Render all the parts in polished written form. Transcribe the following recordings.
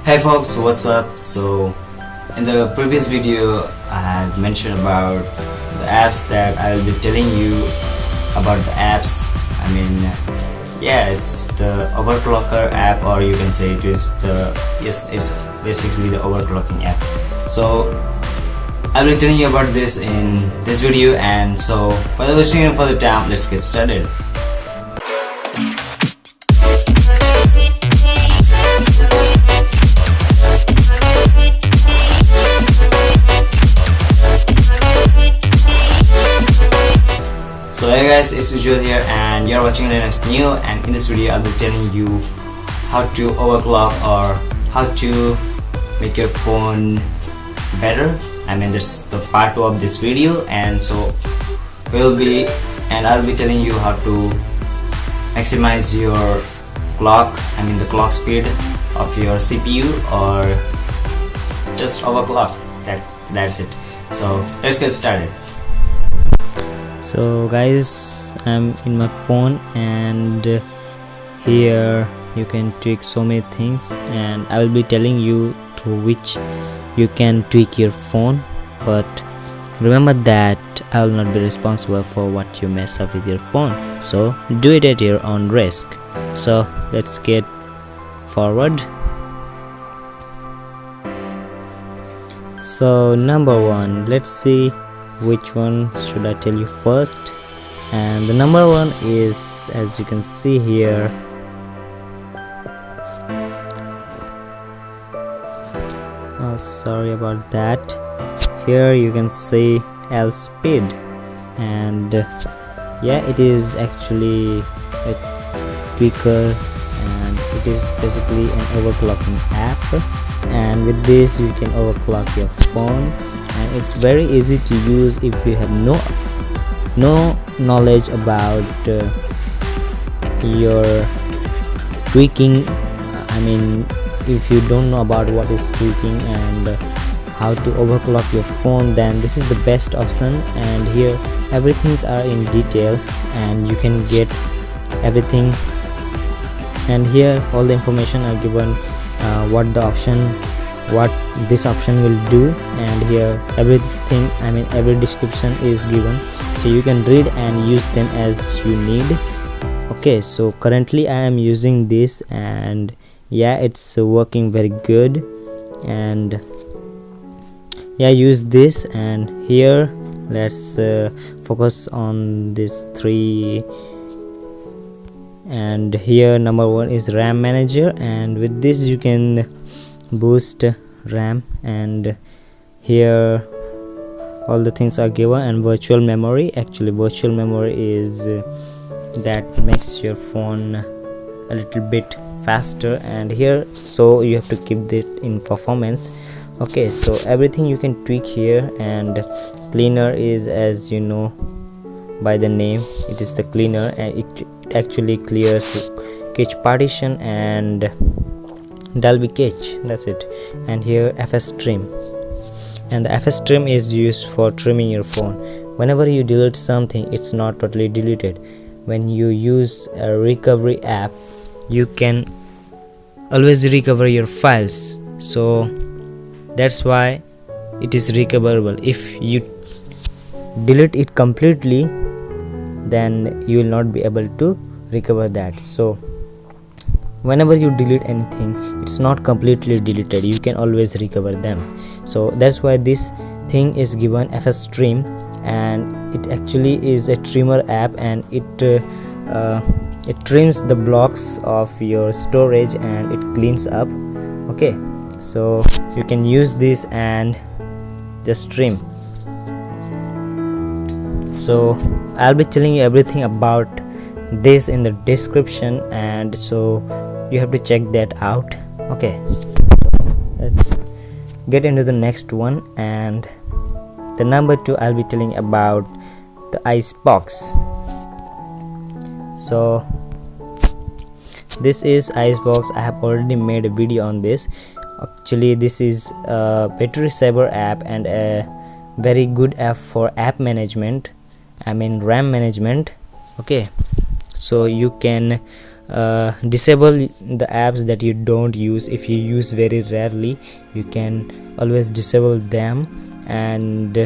Hey folks, what's up? So in the previous video I had mentioned about the apps that I will be telling you about the apps. It's the Overclocker app, or you can say it's basically the overclocking app. So I'll be telling you about this in this video, and so without wasting any further time, let's get started. So hey guys, it's Visual here and you're watching Linux New, and in this video I'll be telling you how to overclock or how to make your phone better. That's the part 2 of this video, and so I'll be telling you how to maximize your clock, the clock speed of your CPU, or just overclock. That's it. So let's get started. So guys, I'm in my phone, and here you can tweak so many things, and I will be telling you through which you can tweak your phone, but remember that I will not be responsible for what you mess up with your phone, so do it at your own risk. So let's get forward. So number one, let's see which one should I tell you first. And the number one is, as you can see here, oh sorry about that, here you can see Speed, and it is actually a tweaker, and it is basically an overclocking app, and with this you can overclock your phone, and it's very easy to use if you have no knowledge about your tweaking. If you don't know about what is tweaking and how to overclock your phone, then this is the best option. And here everything's are in detail, and you can get everything, and here all the information are given, what this option will do, and here everything, every description is given, so you can read and use them as you need. Okay, so currently I am using this, and it's working very good, and use this. And here let's focus on this 3, and here number 1 is RAM manager, and with this you can boost RAM, and here all the things are given. And virtual memory, actually virtual memory is that makes your phone a little bit faster, and here so you have to keep it in performance. Okay, so everything you can tweak here. And cleaner is, as you know by the name, it is the cleaner, and it actually clears cache partition and Dolby cache, that's it. And here FS trim, and the FS trim is used for trimming your phone. Whenever you delete something, it's not totally deleted. When you use a recovery app, you can always recover your files, so that's why it is recoverable. If you delete it completely, then you will not be able to recover that. So whenever you delete anything, it's not completely deleted, you can always recover them. So that's why this thing is given FS trim, and it actually is a trimmer app, and it trims the blocks of your storage, and it cleans up. Okay, so you can use this and just trim. So I'll be telling you everything about this in the description, and so you have to check that out. Okay, let's get into the next one. And the number 2, I'll be telling about the Xposed. So this is Xposed. I have already made a video on this. Actually, this is a battery saver app and a very good app for app management, RAM management. Okay, so you can disable the apps that you don't use. If you use very rarely, you can always disable them, and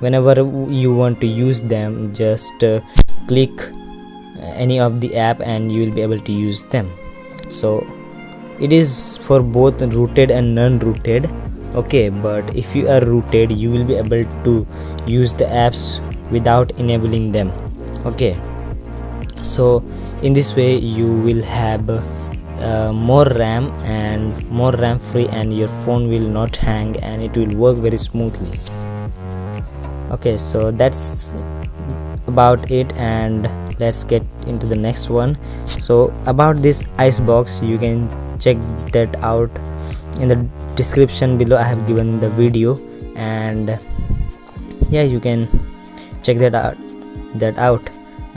whenever you want to use them, just click any of the app and you will be able to use them. So it is for both rooted and non-rooted. Okay, but if you are rooted, you will be able to use the apps without enabling them. Okay, so in this way you will have more RAM and more RAM free, and your phone will not hang and it will work very smoothly. Okay, so that's about it, and let's get into the next one. So about this Xbox, you can check that out in the description below. I have given the video, and yeah, you can check that out.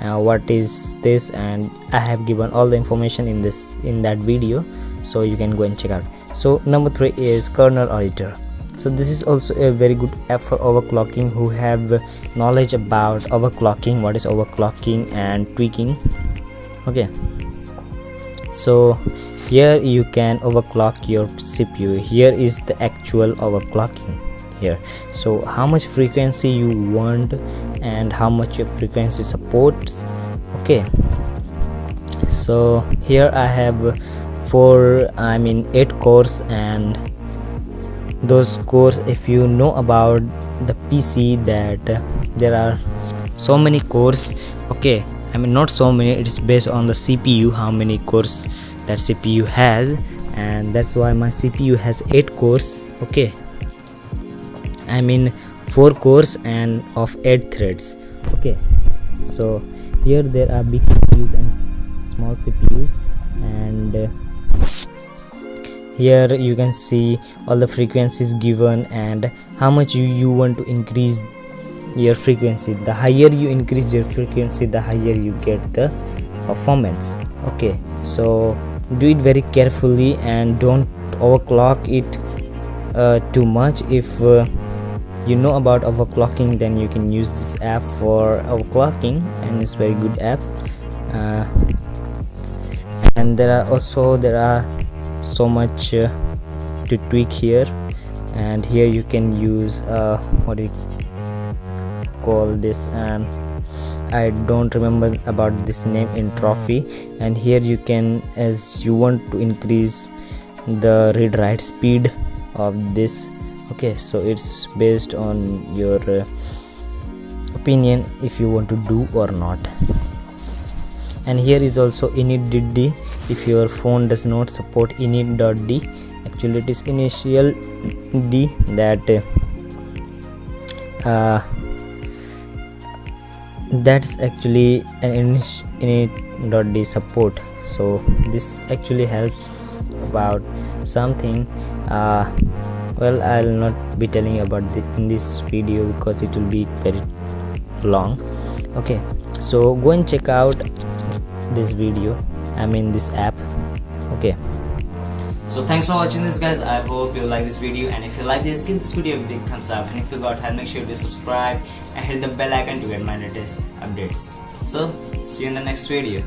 What is this, and I have given all the information in that video, so you can go and check out. So number 3 is kernel auditor. So this is also a very good app for overclocking. Who have knowledge about overclocking, what is overclocking and tweaking. Okay, so here you can overclock your CPU. Here is the actual overclocking here. So how much frequency you want and how much your frequency supports. Okay, so here I have 8 cores, and those cores, if you know about the PC, that there are so many cores. Okay, not so many, it is based on the CPU, how many cores that CPU has, and that's why my CPU has 8 cores. Okay, 4 cores and of 8 threads. Okay, so here there are big CPUs and small CPUs, and here you can see all the frequencies given and how much you want to increase your frequency. The higher you increase your frequency, the higher you get the performance. Okay, so do it very carefully and don't overclock it too much. If you know about overclocking, then you can use this app for overclocking, and it's very good app. And there are so much to tweak here, and here you can use what do you call this, I don't remember about this name in trophy. And here you can, as you want to increase the read write speed of this. Okay, so it's based on your opinion if you want to do or not. And here is also init.d. if your phone does not support init.d, actually it is initial d, that that's actually an init.d support. So this actually helps about something. Well, I'll not be telling you about in this video because it will be very long. Okay, so go and check out this video, this app. Okay, so thanks for watching this, guys. I hope you like this video, and if you like this, give this video a big thumbs up, and if you got help, make sure to subscribe and hit the bell icon to get my latest updates. So see you in the next video.